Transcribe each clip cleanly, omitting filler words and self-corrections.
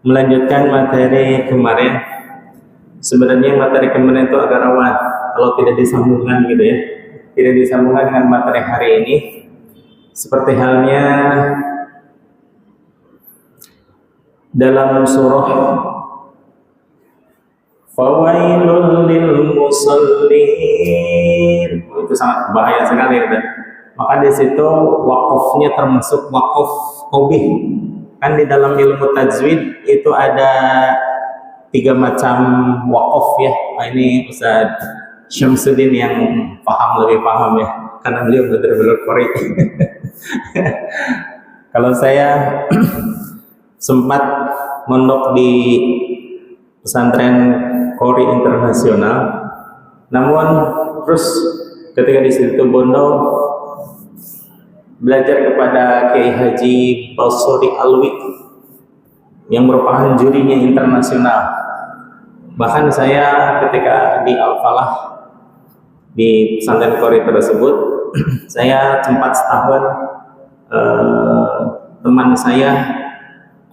Melanjutkan materi kemarin. Sebenarnya materi kemarin itu agak rawan kalau tidak disambungkan gitu ya. Tidak disambungkan dengan materi hari ini. Seperti halnya dalam surah Fawailul lil musallin. Itu sangat bahaya sekali gitu. Maka di situ wakofnya termasuk wakof qobih. Kan di dalam ilmu tajwid itu ada 3 macam wakof ya. Nah, ini Ustaz Syamsuddin yang lebih paham ya, karena beliau benar-benar Qori. Kalau saya sempat mondok di pesantren Qori internasional, namun terus ketika di situ bondo belajar kepada Kiai Haji Balsori Alwi yang merupakan jurinya internasional. Bahkan saya ketika di Al-Falah di pesantren Qori tersebut, saya sempat setahun teman saya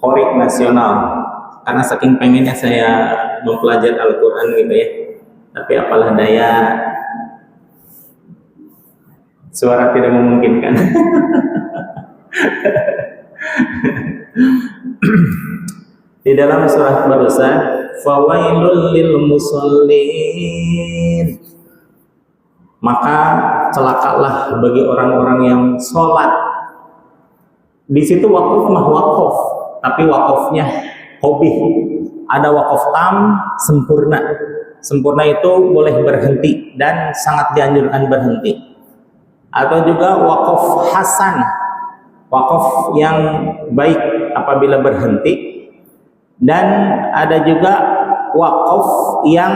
Qori nasional, karena saking pengennya saya mempelajari Al-Quran gitu ya. Tapi apalah daya, suara tidak memungkinkan. Di dalam surah barusan, fawailul lil musallin, maka celakalah bagi orang-orang yang sholat. Di situ wakaf mah wakaf, tapi wakafnya qobih. Ada wakaf tam, sempurna. Sempurna itu boleh berhenti dan sangat dianjurkan berhenti. Atau juga wakaf hasan, wakaf yang baik apabila berhenti. Dan ada juga wakaf yang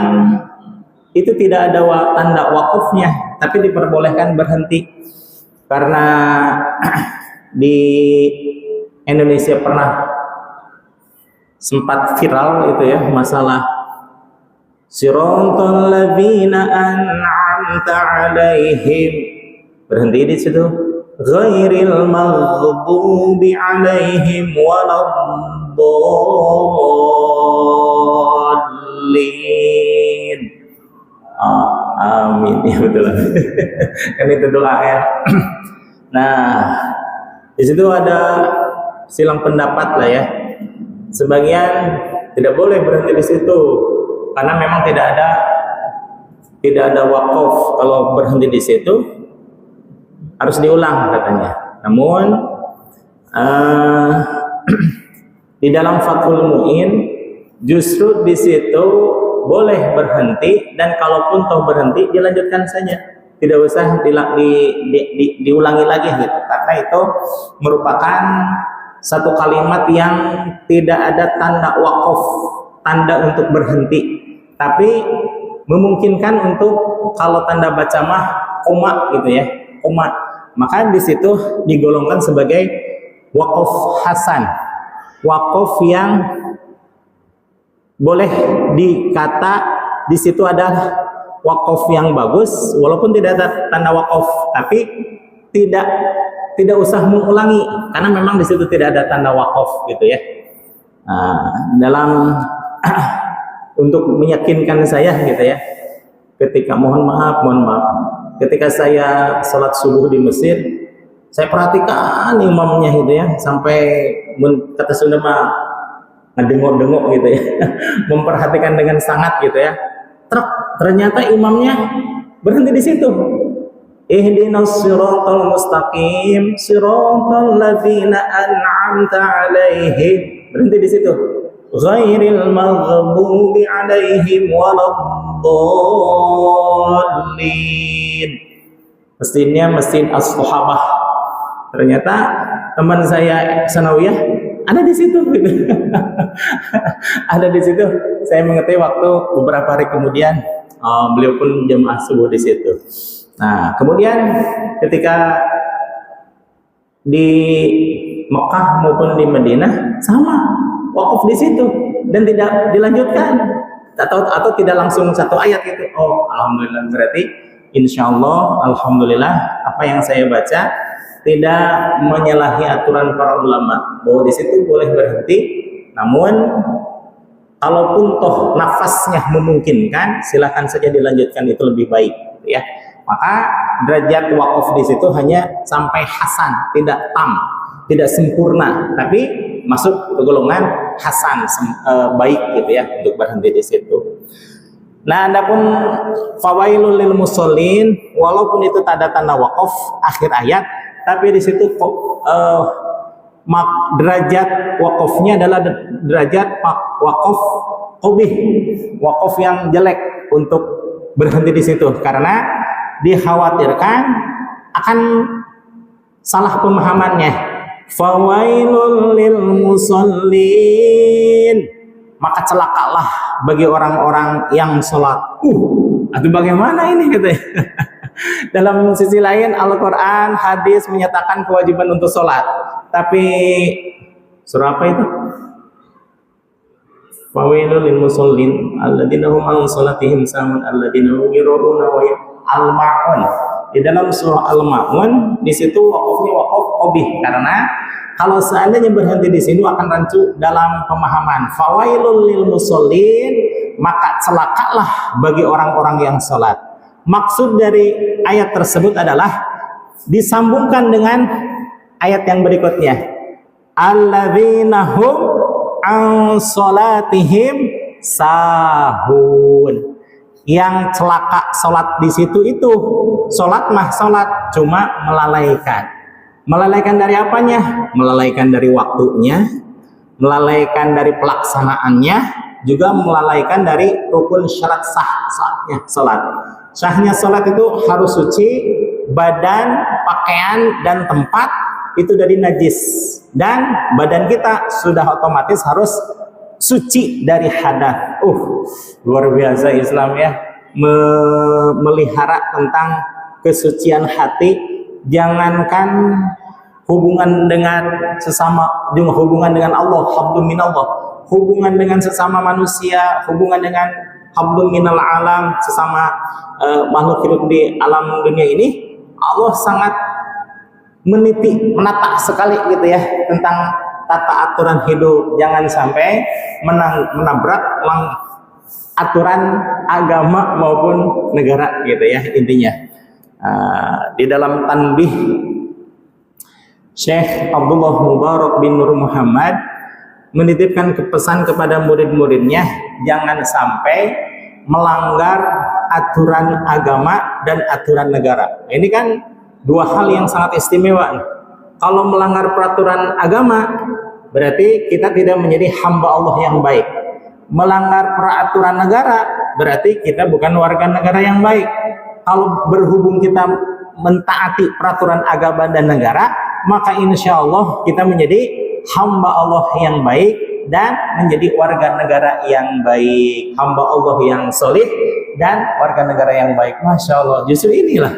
itu tidak ada tanda wakafnya, tapi diperbolehkan berhenti. Karena di Indonesia pernah sempat viral itu ya, masalah siratal ladzina an'amta alaihim, berhenti di situ, ghairil maghdubi alaihim waladdallin. Amin, ya betul. Kan itu doa ya. Nah, di situ ada silang pendapat lah ya. Sebagian tidak boleh berhenti di situ karena memang tidak ada wakaf. Kalau berhenti di situ harus diulang katanya. Namun di dalam Fathul Mu'in justru di situ boleh berhenti, dan kalaupun toh berhenti dilanjutkan saja, tidak usah diulangi lagi gitu, karena itu merupakan satu kalimat yang tidak ada tanda wakaf, tanda untuk berhenti, tapi memungkinkan untuk kalau tanda baca mah koma gitu ya, koma, maka di situ digolongkan sebagai wakaf hasan, wakaf yang boleh dikata di situ adalah wakaf yang bagus, walaupun tidak ada tanda wakaf, tapi tidak usah mengulangi karena memang di situ tidak ada tanda wakaf gitu ya. Dalam untuk meyakinkan saya gitu ya, ketika mohon maaf, ketika saya sholat subuh di Mesir, saya perhatikan imamnya gitu ya, sampai kata Sunda mah ngedengok-dengok gitu ya, memperhatikan dengan sangat gitu ya. Ternyata imamnya berhenti di situ. Ihdinas siratal mustaqim, siratal ladzina an'amta alaihim, berhenti di situ. Ghairil maghdubi alaihim waladdallin. Mestinya mesin as-sahabah. Ternyata teman saya sanawiyah ada di situ gitu. Ada di situ. Saya mengerti waktu beberapa hari kemudian beliau pun jemaah subuh di situ. Nah, kemudian ketika di Mekah maupun di Madinah sama wakaf di situ dan tidak dilanjutkan atau tidak langsung satu ayat gitu. Oh, alhamdulillah, berarti insyaallah alhamdulillah apa yang saya baca tidak menyalahi aturan para ulama, bahwa di situ boleh berhenti Namun kalaupun toh nafasnya memungkinkan, silakan saja dilanjutkan, itu lebih baik, gitu ya. Maka derajat wakaf di situ hanya sampai hasan, tidak tam, tidak sempurna, tapi masuk ke golongan hasan, baik, gitu ya, untuk berhenti di situ. Nah, adapun fawailul lil musallin, walaupun itu tak ada tanda wakaf akhir ayat, tapi di situ derajat wakafnya adalah derajat wakaf qabih, wakaf yang jelek untuk berhenti di situ, karena dikhawatirkan akan salah pemahamannya. Fawailul lil musallin, maka celakalah bagi orang-orang yang sholat. Itu bagaimana ini katanya? Dalam sisi lain Al-Quran, hadis menyatakan kewajiban untuk sholat, tapi surah apa itu? Fawailul lil musallin alladzina hum an sholatihim sahun alladzina hum yura'una wa al-ma'un. Di dalam surah Al-Ma'un, di situ wakafnya wakaf qabih, karena kalau seandainya berhenti di sini akan rancu dalam pemahaman. Fawailul lil musallin, maka celakalah bagi orang-orang yang sholat. Maksud dari ayat tersebut adalah disambungkan dengan ayat yang berikutnya. Alladzina hum an sholatihim sahun. Yang celaka sholat di situ itu, sholat mah sholat, cuma melalaikan. Melalaikan dari apanya? Melalaikan dari waktunya, melalaikan dari pelaksanaannya, juga melalaikan dari rukun syarat sahnya sholat. Sahnya sholat itu harus suci, badan, pakaian, dan tempat itu dari najis. Dan badan kita sudah otomatis harus suci dari hadas. Luar biasa Islam ya, memelihara tentang kesucian hati. Jangankan hubungan dengan sesama, juga hubungan dengan Allah, hablum minallah, hubungan dengan sesama manusia, hubungan dengan hablum minal alam, sesama makhluk hidup di alam dunia ini, Allah sangat meniti, menata sekali gitu ya tentang tata aturan hidup. Jangan sampai menabrak aturan agama maupun negara gitu ya intinya. Di dalam tanbih, Syekh Abdullah Mubarak bin Nur Muhammad menitipkan pesan kepada murid-muridnya, jangan sampai melanggar aturan agama dan aturan negara. Ini kan dua hal yang sangat istimewa. Kalau melanggar peraturan agama, berarti kita tidak menjadi hamba Allah yang baik. Melanggar peraturan negara, berarti kita bukan warga negara yang baik. Kalau berhubung kita mentaati peraturan agama dan negara, maka insya Allah kita menjadi hamba Allah yang baik dan menjadi warga negara yang baik, hamba Allah yang solid dan warga negara yang baik. Masya Allah, justru inilah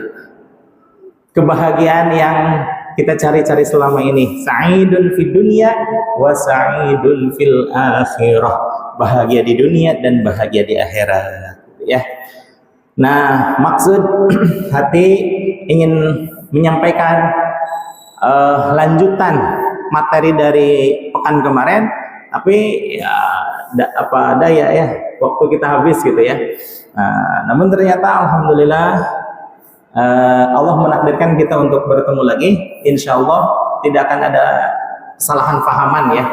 kebahagiaan yang kita cari-cari selama ini. Sa'idun fid dunya wa sa'idun fil akhirah. Bahagia di dunia dan bahagia di akhirat, ya. Nah, maksud hati ingin menyampaikan lanjutan materi dari pekan kemarin, tapi ya apa daya ya, waktu kita habis gitu ya. Namun ternyata alhamdulillah Allah menakdirkan kita untuk bertemu lagi. Insya Allah tidak akan ada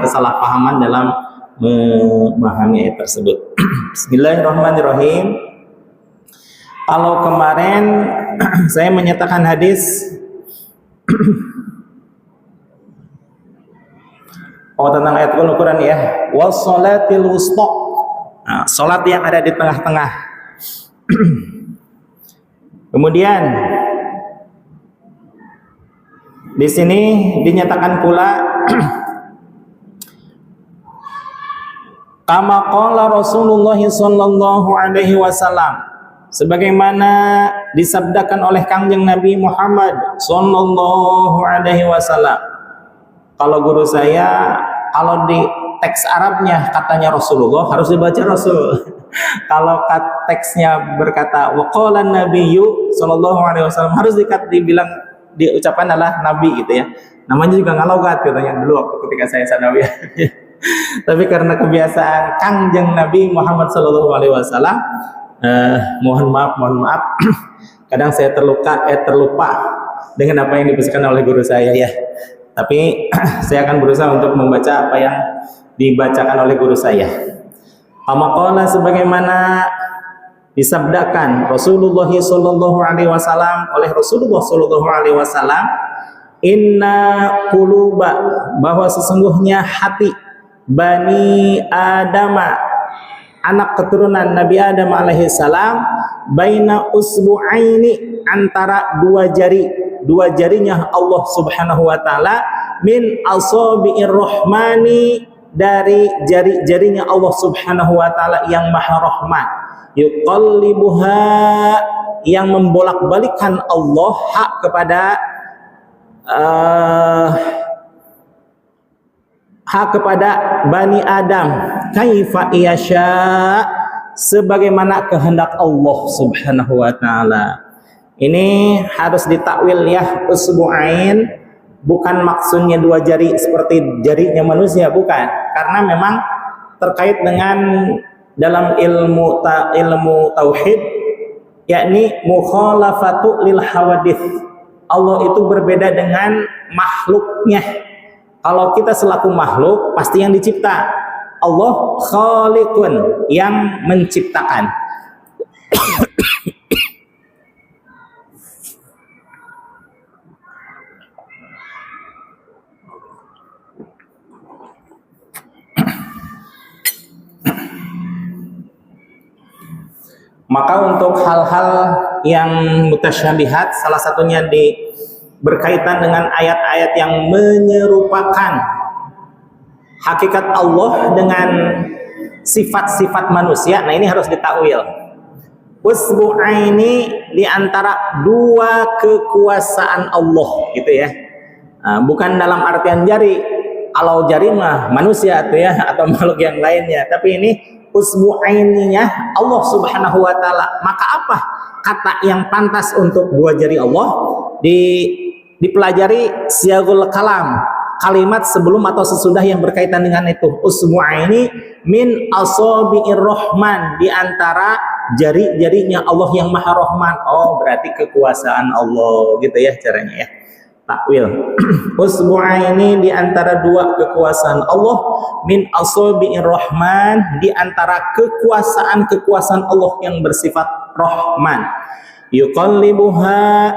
kesalahpahaman dalam memahami ayat tersebut. Bismillahirrahmanirrahim. Kalau kemarin saya menyatakan hadis tentang ayat Al-Quran ya, wassalatil wusta, salat yang ada di tengah-tengah. Kemudian di sini dinyatakan pula kama qala Rasulullah sallallahu alaihi wasallam, sebagaimana disabdakan oleh Kangjeng Nabi Muhammad sallallahu alaihi wasallam. Kalau guru saya, kalau di teks Arabnya katanya Rasulullah, harus dibaca Rasul. Kalau teksnya berkata waqala nabiyyu sallallahu alaihi wasallam, harus diucapkan adalah nabi gitu ya. Namanya juga ngalogat katanya dulu waktu ketika saya sanawiyah. Tapi karena kebiasaan Kangjeng Nabi Muhammad SAW, mohon maaf, kadang saya terlupa dengan apa yang dipesankan oleh guru saya ya. Tapi saya akan berusaha untuk membaca apa yang dibacakan oleh guru saya. Qala sebagaimana disabdakan Rasulullah sallallahu alaihi wasallam oleh Rasulullah sallallahu alaihi wasallam, inna quluba, bahwa sesungguhnya hati Bani Adama, anak keturunan Nabi Adam alaihi salam, baina usbu'aini, antara dua jarinya Allah Subhanahu wa taala, min asabi'ir rahmani, dari jari-jarinya Allah Subhanahu wa taala yang Maha Rahman, yuqallibuha, yang membolak-balikkan Allah hak kepada Bani Adam, kaifa yasha, sebagaimana kehendak Allah Subhanahu wa taala. Ini harus ditakwil ya, usbu'ain bukan maksudnya dua jari seperti jarinya manusia, bukan, karena memang terkait dengan dalam ilmu tauhid, yakni mukhalafatu lil hawadits. Allah itu berbeda dengan makhluknya. Kalau kita selaku makhluk pasti yang dicipta, Allah khaliqun, yang menciptakan. Maka untuk hal-hal yang mutasyabihat, salah satunya berkaitan dengan ayat-ayat yang menyerupakan hakikat Allah dengan sifat-sifat manusia, nah ini harus ditakwil. Usbu'aini, di antara dua kekuasaan Allah, gitu ya. Bukan dalam artian jari. Kalau jari mah manusia tuh ya, atau makhluk yang lainnya. Tapi ini usbu'aininya Allah Subhanahu wa taala. Maka apa kata yang pantas untuk dua jari Allah? Dipelajari siagul kalam, kalimat sebelum atau sesudah yang berkaitan dengan itu. Usbu'aini min asabi'ir rahman, di antara jari-jarinya Allah yang Maha Rahman. Oh, berarti kekuasaan Allah, gitu ya caranya ya. Takwil. Usbu'aini, di antara dua kekuasaan Allah, min asabi'ir rahman, di antara kekuasaan Allah yang bersifat Rahman. Yuqallibuha,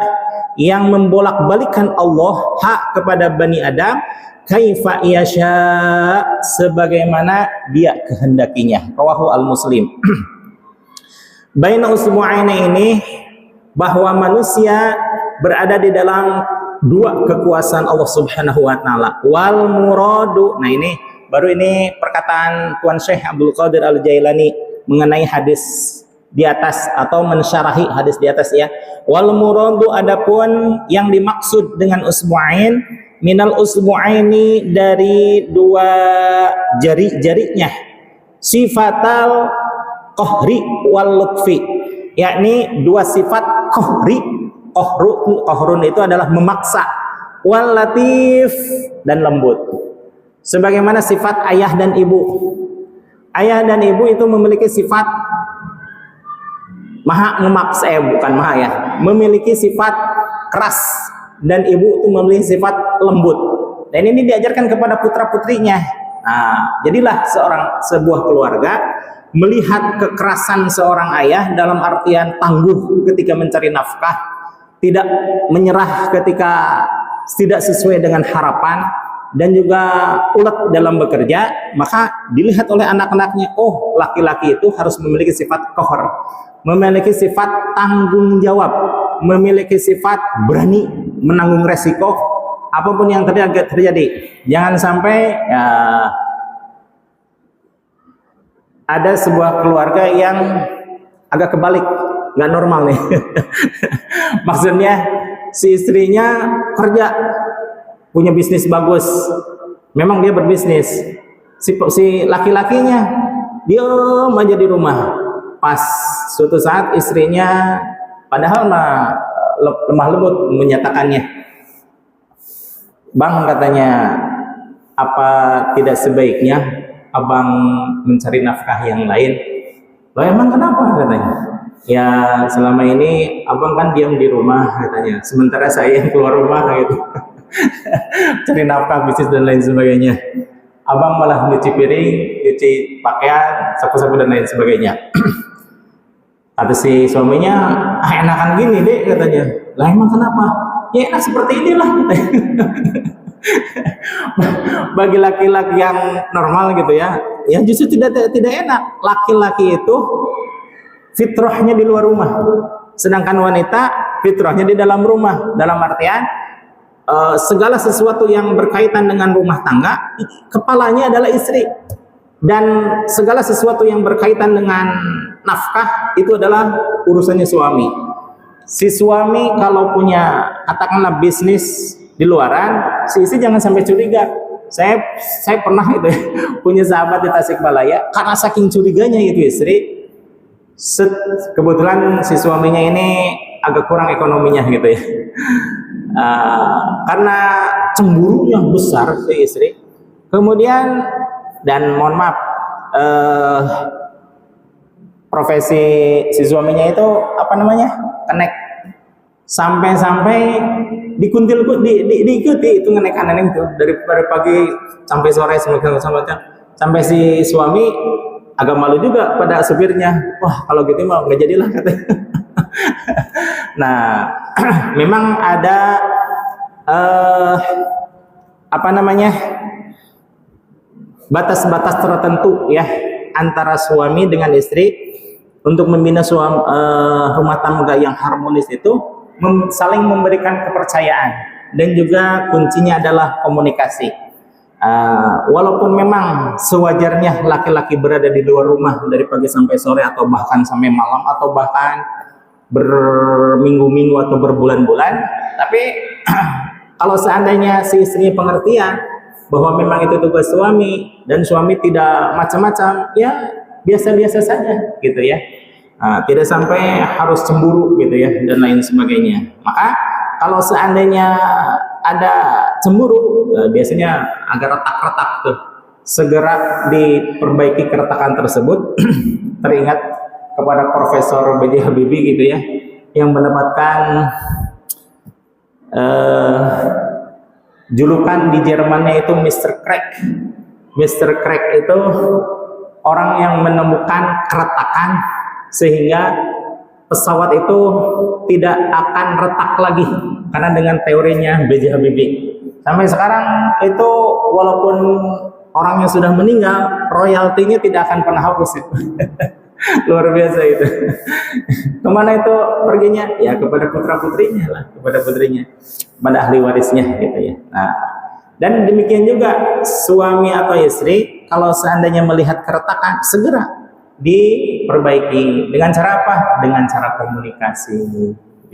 yang membolak-balikan Allah hak kepada Bani Adam, kaifa yasha, sebagaimana dia kehendakinya. Rawahu al-Muslim. Baina usbu'aini ini, bahwa manusia berada di dalam dua kekuasaan Allah Subhanahu wa taala. Wal muradu, nah ini baru ini perkataan Tuan Syekh Abdul Qadir Al-Jailani mengenai hadis di atas atau mensyarahi hadis di atas ya. Wal muradu, adapun yang dimaksud dengan usbu'ain, minal usbu'aini, dari dua jari-jarinya, sifatal qahri wal lutfi, yakni dua sifat qahri. Qahrun itu adalah memaksa, wal latif, dan lembut. Sebagaimana sifat ayah dan ibu. Ayah dan ibu itu memiliki sifat maha memaksa, bukan maha ya, memiliki sifat keras, dan ibu itu memiliki sifat lembut. Dan ini diajarkan kepada putra-putrinya. Nah, jadilah sebuah keluarga melihat kekerasan seorang ayah dalam artian tangguh ketika mencari nafkah, tidak menyerah ketika tidak sesuai dengan harapan, dan juga ulet dalam bekerja, maka dilihat oleh anak-anaknya, oh, laki-laki itu harus memiliki sifat qahr, memiliki sifat tanggung jawab, memiliki sifat berani menanggung resiko apapun yang terjadi. Jangan sampai ya, ada sebuah keluarga yang agak kebalik, nggak normal nih. Maksudnya si istrinya kerja, punya bisnis bagus, memang dia berbisnis, si laki-lakinya diam aja di rumah. Pas suatu saat istrinya padahal lemah lembut menyatakannya, bang, katanya, apa tidak sebaiknya abang mencari nafkah yang lain? Loh emang kenapa katanya? Ya selama ini abang kan diam di rumah katanya, sementara saya yang keluar rumah gitu. Cari nafkah, bisnis dan lain sebagainya. Abang malah nyuci piring, nyuci pakaian, sapu-sapu dan lain sebagainya. Kata si suaminya, enakan gini deh katanya. Lah emang kenapa? Ya enak seperti inilah katanya. Bagi laki-laki yang normal gitu ya, ya justru tidak enak. Laki-laki itu fitrahnya di luar rumah, sedangkan wanita fitrahnya di dalam rumah. Dalam artian segala sesuatu yang berkaitan dengan rumah tangga, kepalanya adalah istri, dan segala sesuatu yang berkaitan dengan nafkah itu adalah urusannya suami. Si suami kalau punya katakanlah bisnis di luaran, si istri jangan sampai curiga. Saya pernah itu ya, punya sahabat di Tasikmalaya, karena saking curiganya itu istri, kebetulan si suaminya ini agak kurang ekonominya gitu ya. Karena cemburunya besar si istri, kemudian, dan mohon maaf, profesi si suaminya itu apa namanya, kenek, sampai dikuntil diikuti itu ngenek-ngenek itu dari pagi sampai sore sampai si suami agak malu juga pada supirnya. Wah kalau gitu mah nggak jadilah katanya. Nah memang ada apa namanya, batas-batas tertentu ya antara suami dengan istri untuk membina rumah tangga yang harmonis itu. Saling memberikan kepercayaan, dan juga kuncinya adalah komunikasi. Walaupun memang sewajarnya laki-laki berada di luar rumah dari pagi sampai sore, atau bahkan sampai malam, atau bahkan berminggu-minggu atau berbulan-bulan, tapi kalau seandainya si istrinya pengertian bahwa memang itu tugas suami, dan suami tidak macam-macam, ya biasa-biasa saja gitu ya. Tidak sampai harus cemburu gitu ya, dan lain sebagainya. Maka kalau seandainya ada cemburu, biasanya agak retak-retak tuh, segera diperbaiki keretakan tersebut. Teringat kepada Profesor B.J. Habibie gitu ya, yang mendapatkan julukan di Jermannya itu Mr. Crack. Mr. Crack itu orang yang menemukan keretakan sehingga pesawat itu tidak akan retak lagi, karena dengan teorinya B.J. Habibie. Sampai sekarang itu walaupun orangnya sudah meninggal, royaltinya tidak akan pernah hapus itu. Luar biasa itu. Kemana itu perginya? Ya kepada putra-putrinya lah, kepada putrinya, pada ahli warisnya gitu ya. Nah, dan demikian juga suami atau istri kalau seandainya melihat keretakan, segera diperbaiki. Dengan cara apa? Dengan cara komunikasi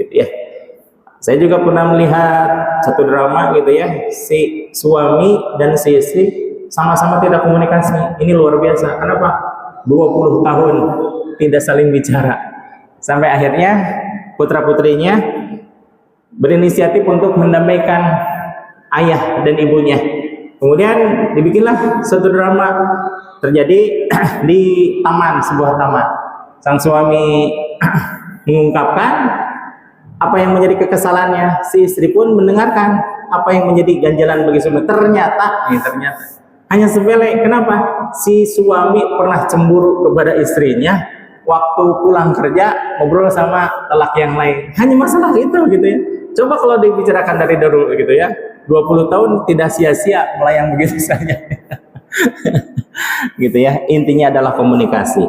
gitu ya. Saya juga pernah melihat satu drama gitu ya, si suami dan si istri sama-sama tidak komunikasi. Ini luar biasa. Kenapa? 20 tahun tidak saling bicara, sampai akhirnya putra-putrinya berinisiatif untuk mendamaikan ayah dan ibunya. Kemudian dibikinlah satu drama terjadi di taman, sebuah taman. Sang suami mengungkapkan apa yang menjadi kekesalannya, si istri pun mendengarkan apa yang menjadi ganjalan bagi suami. Ternyata hanya sepele. Kenapa? Si suami pernah cemburu kepada istrinya waktu pulang kerja ngobrol sama lelaki yang lain. Hanya masalah itu gitu ya. Coba kalau dibicarakan dari dulu gitu ya, 20 tahun tidak sia-sia melayang begitu saja. Gitu ya. Intinya adalah komunikasi.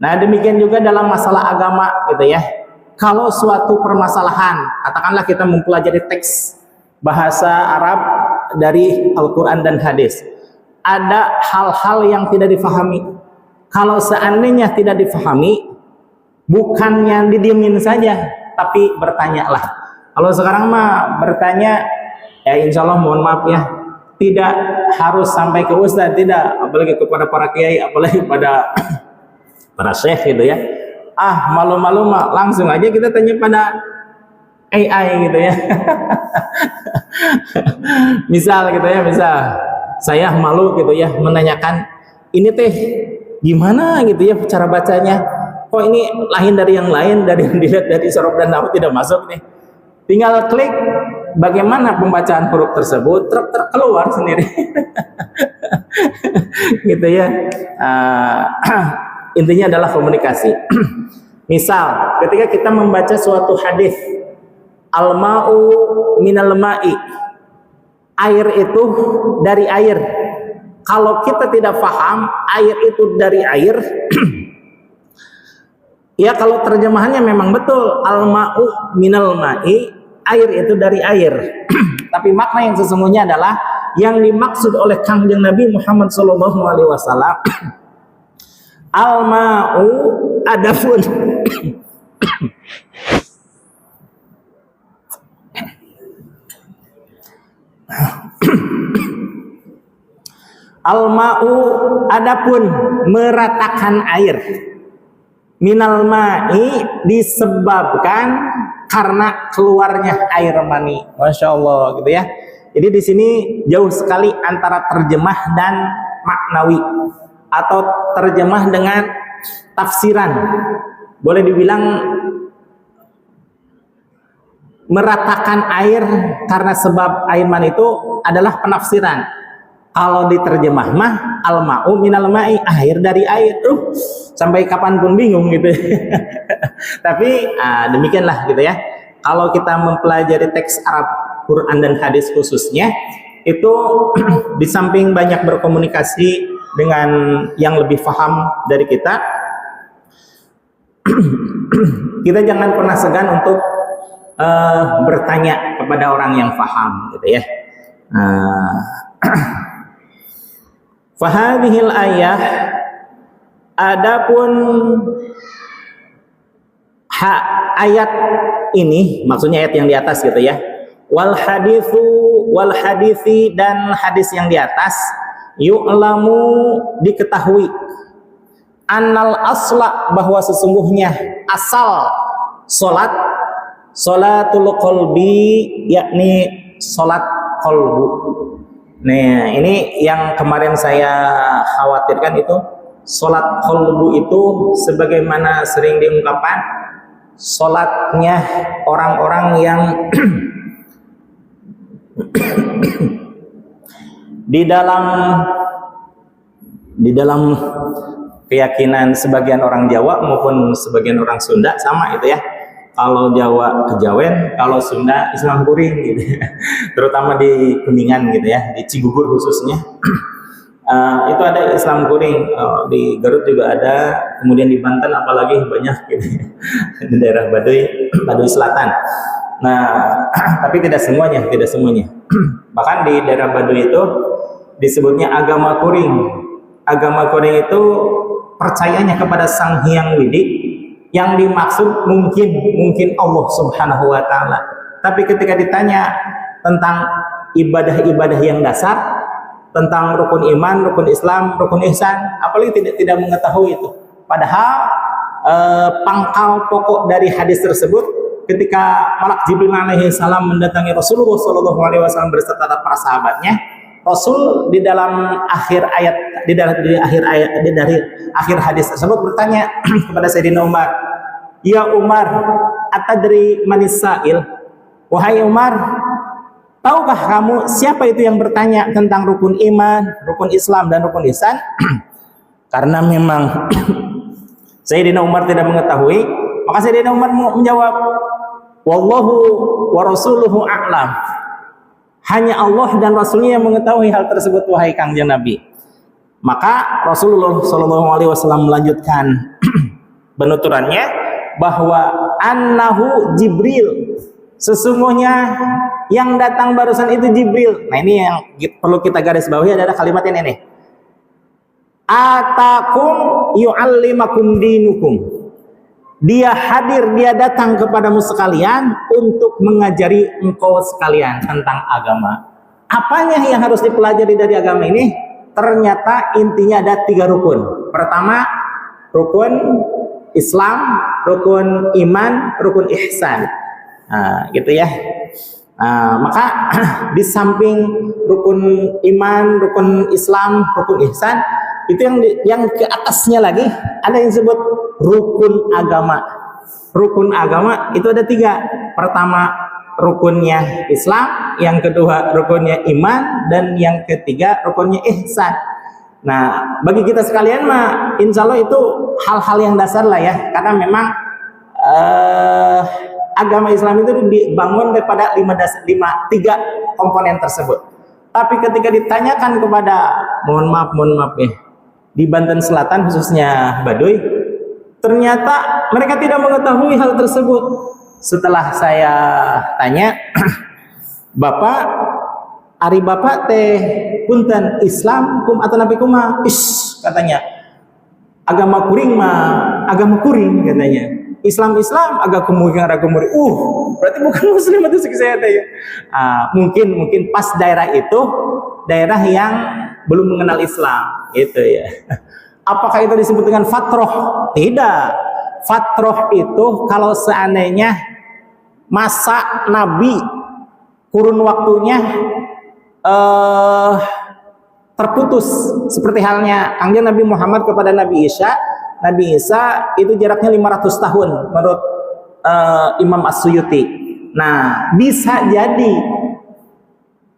Nah, demikian juga dalam masalah agama gitu ya. Kalau suatu permasalahan, katakanlah kita mempelajari teks bahasa Arab dari Al-Quran dan hadis, ada hal-hal yang tidak difahami. Kalau seandainya tidak difahami, bukannya didiemin saja, tapi bertanyalah. Kalau sekarang mah bertanya, ya insya Allah mohon maaf ya, tidak harus sampai ke ustaz, tidak, apalagi kepada para kiai, apalagi pada para syekh gitu ya. Malu-malu mah langsung aja kita tanya pada AI gitu ya. Misal gitu ya, misal saya malu gitu ya menanyakan ini teh gimana gitu ya cara bacanya. Kok ini lain dari yang lain, dari yang dilihat dari sorof dan nahu tidak masuk nih. Tinggal klik bagaimana pembacaan huruf tersebut keluar sendiri. Gitu ya. Intinya adalah komunikasi. Misal ketika kita membaca suatu hadis, al-ma'u minal ma'i, air itu dari air. Kalau kita tidak paham air itu dari air, ya kalau terjemahannya memang betul al-ma'u minal ma'i, air itu dari air. Tapi makna yang sesungguhnya adalah yang dimaksud oleh Kangjeng Nabi Muhammad SAW, al-ma'u adapun al-ma'u adapun meratakan air, minal ma'i disebabkan karena keluarnya air mani. Masya Allah gitu ya. Jadi di sini jauh sekali antara terjemah dan maknawi atau terjemah dengan tafsiran. Boleh dibilang meratakan air karena sebab air mani itu adalah penafsiran. Kalau diterjemah mah al-ma'u minal ma'i, air dari air. Sampai kapanpun bingung gitu. Tapi demikianlah gitu ya. Kalau kita mempelajari teks Arab, Quran dan hadis khususnya, itu di samping banyak berkomunikasi dengan yang lebih paham dari kita, kita jangan pernah segan untuk bertanya kepada orang yang paham gitu ya. Fahadhil ayah, adapun ayat ini, maksudnya ayat yang di atas gitu ya. Wal haditsi dan hadis yang di atas, yu'lamu diketahui, annal asla bahwa sesungguhnya asal salatul qalbi, yakni salat qalbu. Nah, ini yang kemarin saya khawatirkan itu, salat qalbu itu sebagaimana sering diungkapkan salatnya orang-orang yang di dalam keyakinan sebagian orang Jawa maupun sebagian orang Sunda sama itu ya. Kalau Jawa Kejawen, kalau Sunda Islam Kuring gitu ya. Terutama di Kuningan gitu ya, di Cigugur khususnya. Itu ada Islam Kuring, di Garut juga ada, kemudian di Banten apalagi banyak gitu ya. Di daerah Baduy Selatan. Nah, tapi tidak semuanya. Bahkan di daerah Baduy itu disebutnya agama Kuring. Agama Kuring itu percayanya kepada Sang Hyang Widi, yang dimaksud mungkin Allah Subhanahu wa taala. Tapi ketika ditanya tentang ibadah-ibadah yang dasar, tentang rukun iman, rukun Islam, rukun ihsan, apalagi tidak mengetahui itu. Padahal pangkal pokok dari hadis tersebut, ketika Malak Jibril alaihi salam mendatangi Rasulullah sallallahu alaihi wasallam beserta para sahabatnya, Rasul di dalam akhir hadis tersebut bertanya kepada Sayyidina Umar, "Ya Umar, atadri manis sa'il?" Wahai Umar, tahukah kamu siapa itu yang bertanya tentang rukun iman, rukun Islam dan rukun ihsan? Karena memang Sayyidina Umar tidak mengetahui, maka Sayyidina Umar menjawab, "Wallahu wa rasuluhu a'lam." Hanya Allah dan Rasulnya yang mengetahui hal tersebut, wahai Kangjeng Nabi. Maka Rasulullah SAW melanjutkan penuturannya bahwa annahu Jibril, sesungguhnya yang datang barusan itu Jibril. Nah, ini yang perlu kita garis bawahi adalah kalimat ini nih. Atakum yu'allimakum dinukum. Dia hadir, dia datang kepadamu sekalian untuk mengajari engkau sekalian tentang agama. Apanya yang harus dipelajari dari agama ini? Ternyata intinya ada 3 rukun. Pertama, rukun Islam, rukun iman, rukun ihsan. Nah, gitu ya. Maka di samping rukun iman, rukun Islam, rukun ihsan, itu yang ke atasnya lagi ada yang disebut rukun agama. Rukun agama itu ada 3. Pertama rukunnya Islam, yang kedua rukunnya iman, dan yang ketiga rukunnya ihsan. Nah, bagi kita sekalian mah insya Allah itu hal-hal yang dasar lah ya, karena memang agama Islam itu dibangun daripada 3 komponen tersebut. Tapi ketika ditanyakan kepada, mohon maaf ya, di Banten Selatan khususnya Baduy, ternyata mereka tidak mengetahui hal tersebut. Setelah saya tanya, Bapak, ari Bapak teh punten Islam kum atau nabi kuma? Katanya, agama kuring mah agama kuring katanya. Islam agak kemudian berarti bukan muslim itu saya tanya. Mungkin pas daerah itu daerah yang belum mengenal Islam gitu ya. Apakah itu disebut dengan fatroh? Tidak. Fatroh itu kalau seandainya masa Nabi kurun waktunya terputus, seperti halnya Kangjeng Nabi Muhammad kepada Nabi Isa. Nabi Isa itu jaraknya 500 tahun menurut Imam As-Suyuti. Nah, bisa jadi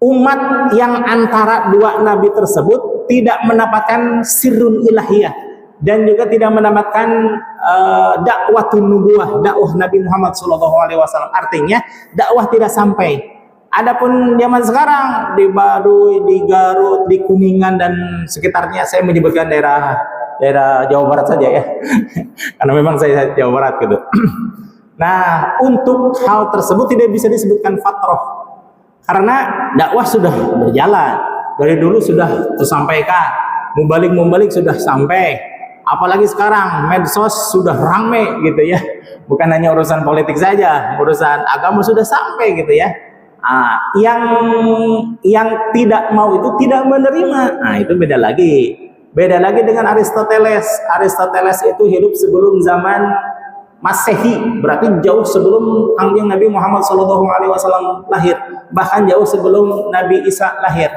umat yang antara 2 nabi tersebut tidak mendapatkan sirrun ilahiyah dan juga tidak mendapatkan dakwatun nubuwah, dakwah Nabi Muhammad SAW. Artinya dakwah tidak sampai. Adapun zaman sekarang di Baduy, di Garut, di Kuningan dan sekitarnya, saya menyebutkan daerah Jawa Barat saja ya, karena memang saya Jawa Barat gitu. Nah, untuk hal tersebut tidak bisa disebutkan fatroh, karena dakwah sudah berjalan dari dulu, sudah tersampaikan, mubalik sudah sampai, apalagi sekarang medsos sudah rame gitu ya, bukan hanya urusan politik saja, urusan agama sudah sampai gitu ya. Yang tidak mau itu tidak menerima, itu beda lagi. Beda lagi dengan Aristoteles. Aristoteles itu hidup sebelum zaman Masehi, berarti jauh sebelum Kangjeng Nabi Muhammad SAW lahir, bahkan jauh sebelum Nabi Isa lahir.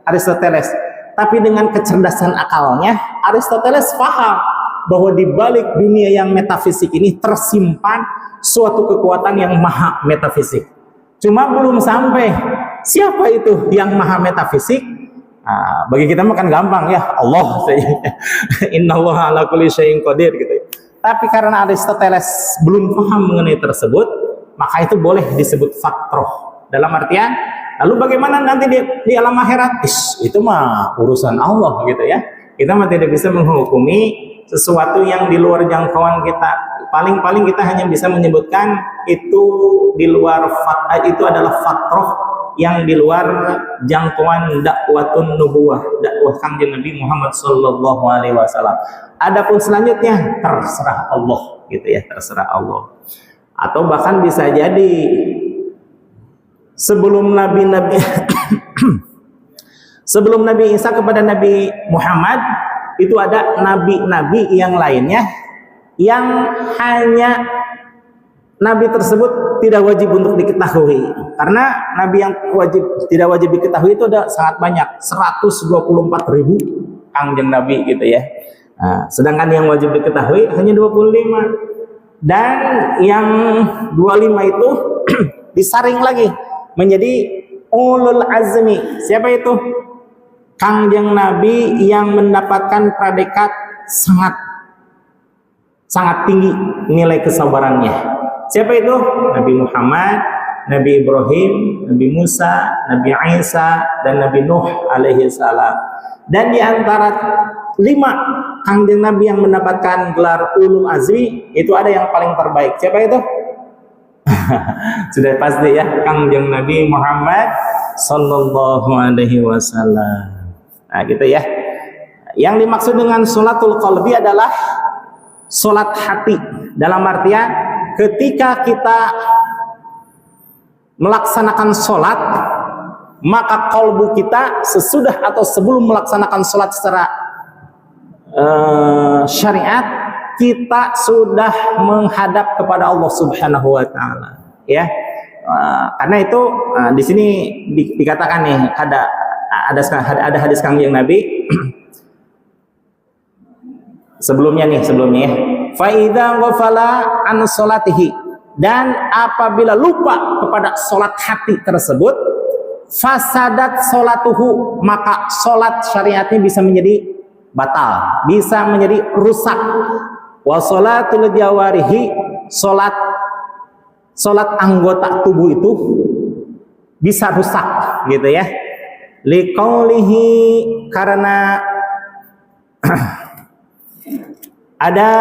Aristoteles. Tapi dengan kecerdasan akalnya, Aristoteles paham bahwa di balik dunia yang metafisik ini tersimpan suatu kekuatan yang maha metafisik. Cuma belum sampai. Siapa itu yang maha metafisik? Bagi kita makan gampang ya, Allah saja. Innallaha ala kulli syai'in qadir gitu. Tapi karena Aristoteles belum paham mengenai tersebut, maka itu boleh disebut fatroh. Dalam artian, lalu bagaimana nanti di alam akhirat? Itu mah urusan Allah gitu ya. Kita mah tidak bisa menghukumi sesuatu yang di luar jangkauan kita. Paling-paling kita hanya bisa menyebutkan itu di luar itu adalah fatroh, yang di luar jangkauan dakwatun nubuwah, dakwah Kangjeng Nabi Muhammad SAW. Adapun selanjutnya terserah Allah gitu ya, terserah Allah. Atau bahkan bisa jadi sebelum Nabi sebelum Nabi Isa kepada Nabi Muhammad itu ada nabi-nabi yang lainnya yang hanya nabi tersebut tidak wajib untuk diketahui, karena nabi yang tidak wajib diketahui itu ada sangat banyak, 124.000 kangjeng nabi gitu ya. Sedangkan yang wajib diketahui hanya 25, dan yang 25 itu disaring lagi menjadi ulul azmi. Siapa itu? Kangjeng nabi yang mendapatkan predikat sangat tinggi nilai kesabarannya. Siapa itu? Nabi Muhammad, Nabi Ibrahim, Nabi Musa, Nabi Isa, dan Nabi Nuh alaihi salam. Dan di antara 5 kangjeng Nabi yang mendapatkan gelar ulul azmi, itu ada yang paling terbaik. Siapa itu? Sudah pasti ya, Kangjeng Nabi Muhammad sallallahu alaihi wasallam. Nah, gitu ya. Yang dimaksud dengan sholatul qalbi adalah sholat hati. Dalam artian ketika kita melaksanakan sholat, maka kalbu kita sesudah atau sebelum melaksanakan sholat secara syariat, kita sudah menghadap kepada Allah Subhanahu wa Ta'ala. Ya, Karena itu di sini dikatakan nih ada hadis Kangjeng Nabi sebelumnya ya. Fa idza ghafala an salatihi, dan apabila lupa kepada salat hati tersebut, fasadat salatuhu, maka salat syariatnya bisa menjadi batal, bisa menjadi rusak. Wa salatul jawarihi, salat anggota tubuh itu bisa rusak gitu ya. Liqaulihi, karena ada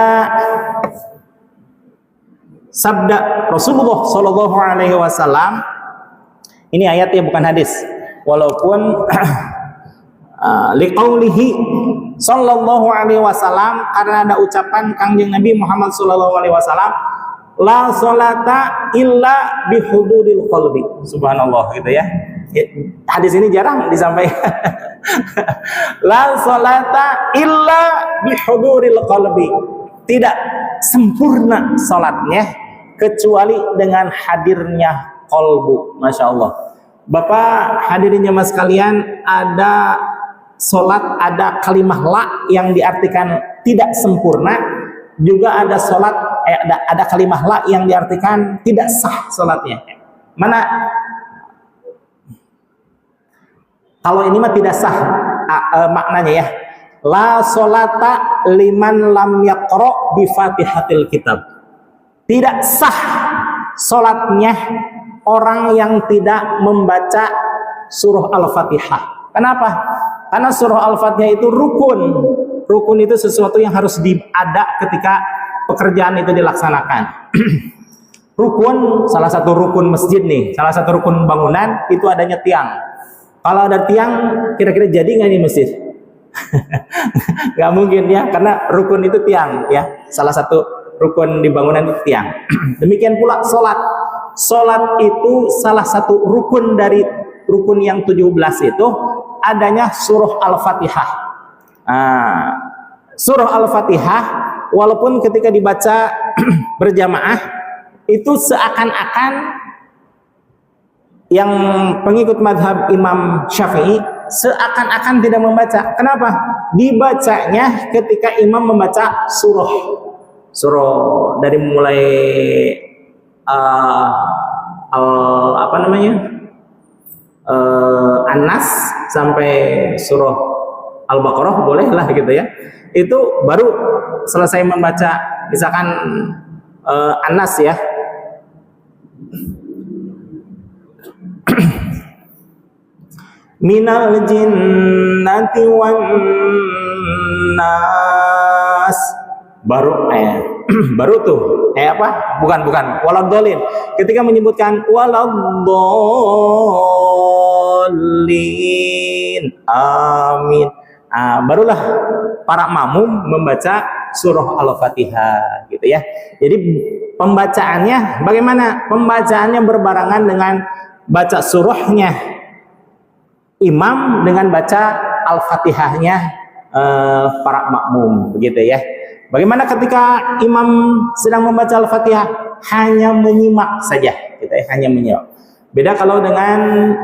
sabda Rasulullah Shallallahu Alaihi Wasallam. Ini ayatnya bukan hadis, walaupun liqaulihi Shallallahu Alaihi Wasallam, karena ada ucapan Kangjeng Nabi Muhammad Shallallahu Alaihi Wasallam, la sholata illa bihuduril qalbi. Subhanallah gitu ya. Hadis ini jarang disampaikan. La sholata illa bihuduril qalbi. Tidak sempurna salatnya kecuali dengan hadirnya qalbu. Masya Allah. Bapak hadirin jemaah sekalian, ada salat, ada kalimah la yang diartikan tidak sempurna, juga ada salat ada kalimah la yang diartikan tidak sah salatnya. Mana? Kalau ini mah tidak sah maknanya ya. La sholata liman lam yaqra bi Fatihatil Kitab. Tidak sah salatnya orang yang tidak membaca surah Al-Fatihah. Kenapa? Karena surah Al-Fatihah itu rukun. Rukun itu sesuatu yang harus ada ketika pekerjaan itu dilaksanakan. Rukun, salah satu rukun masjid nih, salah satu rukun bangunan itu adanya tiang. Kalau ada tiang, kira-kira jadi nggak nih masjid? Nggak mungkin ya, karena rukun itu tiang ya. Salah satu rukun di bangunan itu tiang. Demikian pula sholat. Sholat itu salah satu rukun dari rukun yang 17 itu adanya surah Al-Fatihah. Surah Al-Fatihah walaupun ketika dibaca berjamaah itu seakan-akan yang pengikut madhab Imam Syafi'i seakan-akan tidak membaca. Kenapa? Dibacanya ketika imam membaca surah dari mulai An-Nas sampai surah Al-Baqarah, bolehlah gitu ya. Itu baru selesai membaca misalkan An-Nas ya. Minal jinnati wan nas, baru tuh apa? Bukan waladhdallin. Ketika menyebutkan waladhdallin, amin. Barulah para makmum membaca surah Al-Fatihah gitu ya. Jadi pembacaannya bagaimana? Pembacaannya berbarengan dengan baca surahnya imam dengan baca Al-Fatihahnya para makmum, begitu ya. Bagaimana ketika imam sedang membaca Al-Fatihah? Hanya menyimak saja, gitu ya, hanya menyimak. Beda kalau dengan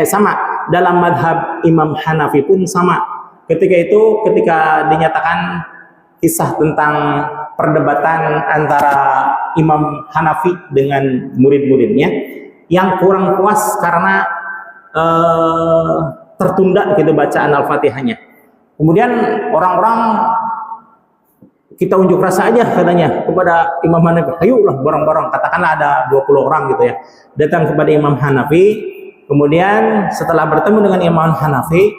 sama dalam madhab Imam Hanafi pun sama. Ketika dinyatakan kisah tentang perdebatan antara Imam Hanafi dengan murid-muridnya yang kurang puas karena tertunda gitu bacaan Al-Fatihahnya. Kemudian orang-orang kita unjuk rasa aja katanya kepada Imam Hanafi. Ayolah bareng-bareng, katakanlah ada 20 orang gitu ya. Datang kepada Imam Hanafi, kemudian setelah bertemu dengan Imam Hanafi,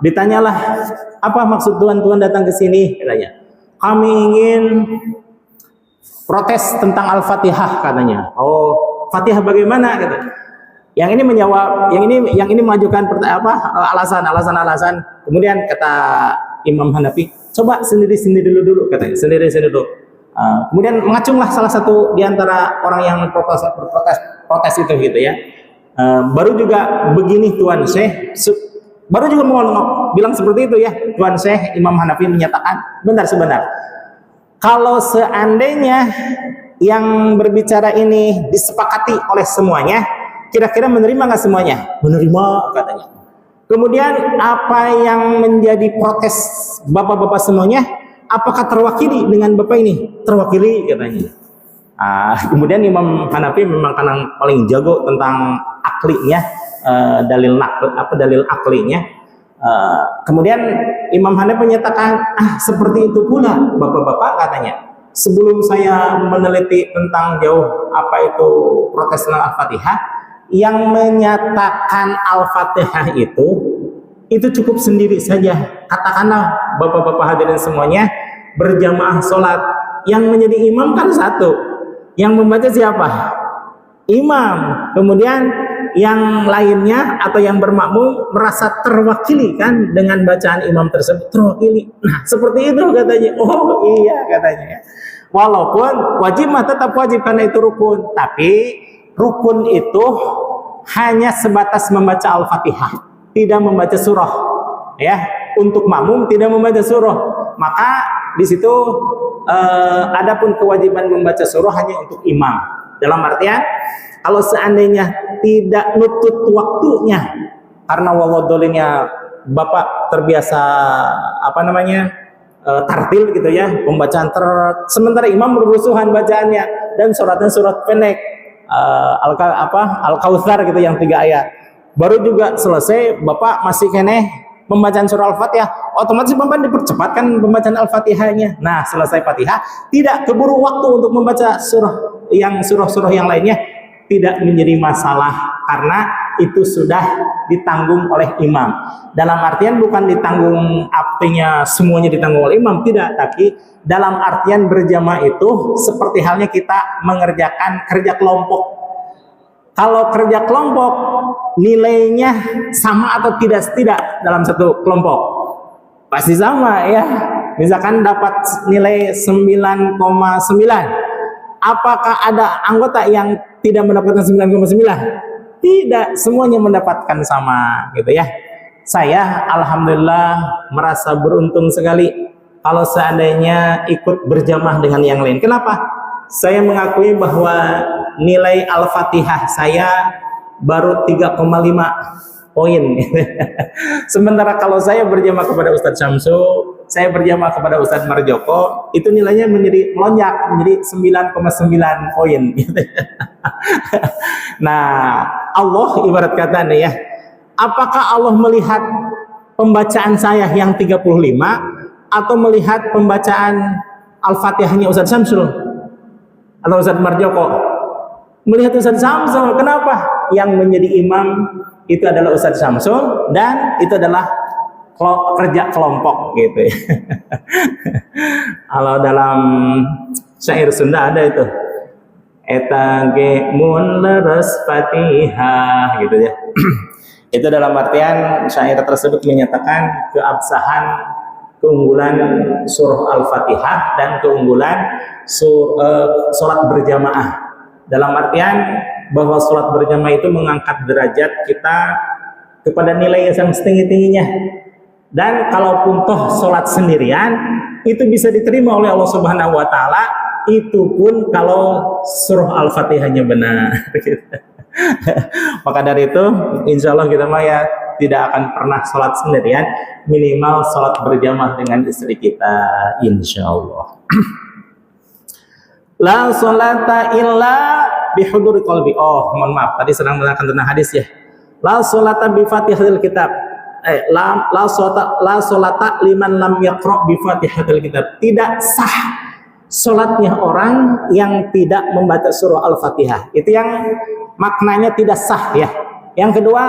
ditanyalah, apa maksud tuan datang ke sini katanya. Kami ingin protes tentang Al-Fatihah katanya. Fatihah bagaimana gitu. Yang ini menjawab, yang ini mengajukan alasan. Kemudian kata Imam Hanafi, coba sendiri dulu katanya, sendiri dulu. Kemudian mengacunglah salah satu di antara orang yang protes itu gitu ya. Baru juga begini Tuan Syekh, baru juga mau bilang seperti itu ya. Tuan Syekh Imam Hanafi menyatakan, sebentar. Kalau seandainya yang berbicara ini disepakati oleh semuanya, kira-kira menerima nggak semuanya? Menerima katanya. Kemudian apa yang menjadi protes bapak-bapak semuanya? Apakah terwakili dengan bapak ini? Terwakili katanya. Kemudian Imam Hanafi memang karena paling jago tentang aklinya, dalil aklinya. Kemudian Imam Hanafi menyatakan, seperti itu pula bapak-bapak katanya. Sebelum saya meneliti tentang jauh apa itu protes Al-Fatihah, yang menyatakan Al-Fatihah itu cukup sendiri saja. Katakanlah bapak-bapak hadirin semuanya berjamaah sholat, yang menjadi imam kan satu, yang membaca siapa? Imam. Kemudian yang lainnya atau yang bermakmum merasa terwakili kan dengan bacaan imam tersebut, terwakili. Nah seperti itu katanya. Oh iya katanya. Walaupun wajib mah tetap wajib karena itu rukun, tapi rukun itu hanya sebatas membaca Al-Fatihah, tidak membaca surah. Ya, untuk makmum tidak membaca surah. Maka di situ adapun kewajiban membaca surah hanya untuk imam. Dalam artian kalau seandainya tidak nutut waktunya karena wawadolinnya bapak terbiasa tartil gitu ya, pembacaan sementara imam berusuhan bacaannya dan suratnya surat pendek, Al-Kautsar gitu yang 3 ayat. Baru juga selesai bapak masih keneh pembacaan surah Al-Fatihah, otomatis bapak dipercepatkan pembacaan Al-Fatihahnya. Nah selesai Fatihah tidak keburu waktu untuk membaca surah-surah yang lainnya, tidak menjadi masalah karena itu sudah ditanggung oleh imam. Dalam artian bukan ditanggung artinya semuanya ditanggung oleh imam, tidak, tapi dalam artian berjamaah itu seperti halnya kita mengerjakan kerja kelompok. Kalau kerja kelompok nilainya sama atau tidak dalam satu kelompok? Pasti sama ya. Misalkan dapat nilai 9,9. Apakah ada anggota yang tidak mendapatkan 9,9? Tidak, semuanya mendapatkan sama gitu ya. Saya alhamdulillah merasa beruntung sekali kalau seandainya ikut berjamaah dengan yang lain. Kenapa? Saya mengakui bahwa nilai Al-Fatihah saya baru 3,5 poin. Sementara kalau saya berjamaah kepada Ustadz Syamsu, saya berjamaah kepada Ustadz Marjoko, itu nilainya menjadi melonjak menjadi 9,9 poin. Nah, Allah ibarat kata nih ya, apakah Allah melihat pembacaan saya yang 35 atau melihat pembacaan Al-Fatihahnya Ustadz Syamsul atau Ustadz Marjoko? Melihat Ustadz Syamsul. Kenapa? Yang menjadi imam itu adalah Ustadz Syamsul dan itu adalah kerja kelompok gitu ya. Kalau dalam syair Sunda ada itu, eta ge mun leres Fatihah gitu ya. Itu dalam artian syair tersebut menyatakan keabsahan, keunggulan surah Al-Fatihah dan keunggulan sholat berjamaah. Dalam artian bahwa sholat berjamaah itu mengangkat derajat kita kepada nilai yang setinggi-tingginya. Dan kalaupun toh sholat sendirian itu bisa diterima oleh Allah Subhanahu Wa Taala, itu pun kalau surah Al-Fatihahnya benar. Maka dari itu, insya Allah kita ya tidak akan pernah sholat sendirian, minimal sholat berjamaah dengan istri kita, insya Allah. La sholata illa bihuduri qalbi. Oh, mohon maaf, tadi sedang menerangkan tentang hadis ya. La sholata bi Fatihatil Kitab. La sholata liman lam yaqra bi Fatihatil Kitab. Tidak sah sholatnya orang yang tidak membaca surah Al-Fatihah. Itu yang maknanya tidak sah ya. Yang kedua,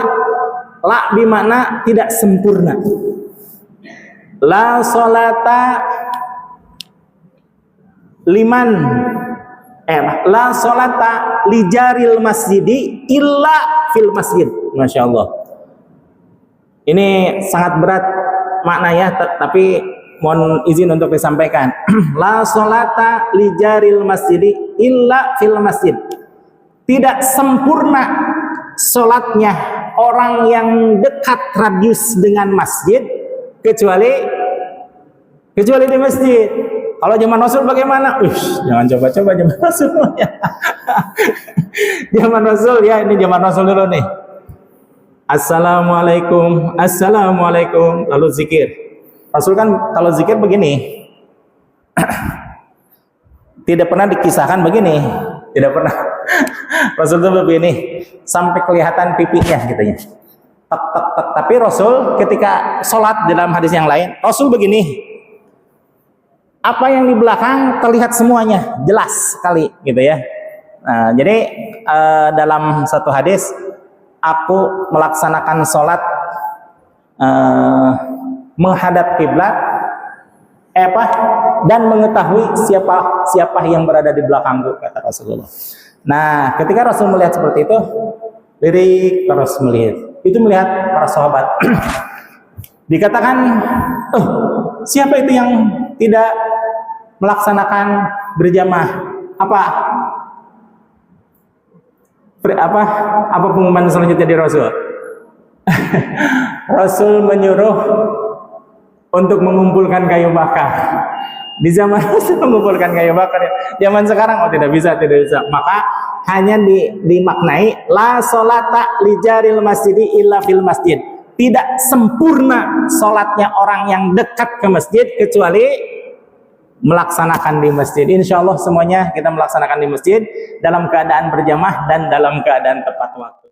la bimakna tidak sempurna. La sholata la sholata lijaril masjidi illa fil masjid. Masya Allah. Ini sangat berat maknanya, tapi mohon izin untuk disampaikan. La sholata lijaril masjidi illa fil masjid. Tidak sempurna sholatnya orang yang dekat radius dengan masjid kecuali di masjid. Kalau zaman Rasul bagaimana? Jangan coba-coba zaman Rasul. Zaman Rasul ya, ini zaman Rasul dulu nih. Assalamualaikum, assalamualaikum, lalu zikir. Rasul kan kalau zikir begini. Tidak pernah dikisahkan begini, tidak pernah. Rasul itu begini sampai kelihatan pipinya gitu ya. Tek, tek, tek. Tapi Rasul ketika sholat dalam hadis yang lain, Rasul begini. Apa yang di belakang terlihat semuanya, jelas sekali gitu ya. Nah, jadi dalam satu hadis, aku melaksanakan sholat menghadap kiblat, dan mengetahui siapa yang berada di belakangku, kata Rasulullah. Nah, ketika Rasul melihat seperti itu, lirik terus melihat. Itu melihat para sahabat. Dikatakan, siapa itu yang tidak melaksanakan berjamaah? Apa pengumuman selanjutnya di Rasul? Rasul menyuruh untuk mengumpulkan kayu bakar. Di zaman Rasul mengumpulkan kayu bakar. Zaman sekarang tidak bisa. Maka hanya dimaknai la sholata li jaril masjidi illa fil masjid. Tidak sempurna sholatnya orang yang dekat ke masjid kecuali melaksanakan di masjid. Insya Allah semuanya kita melaksanakan di masjid dalam keadaan berjamaah dan dalam keadaan tepat waktu.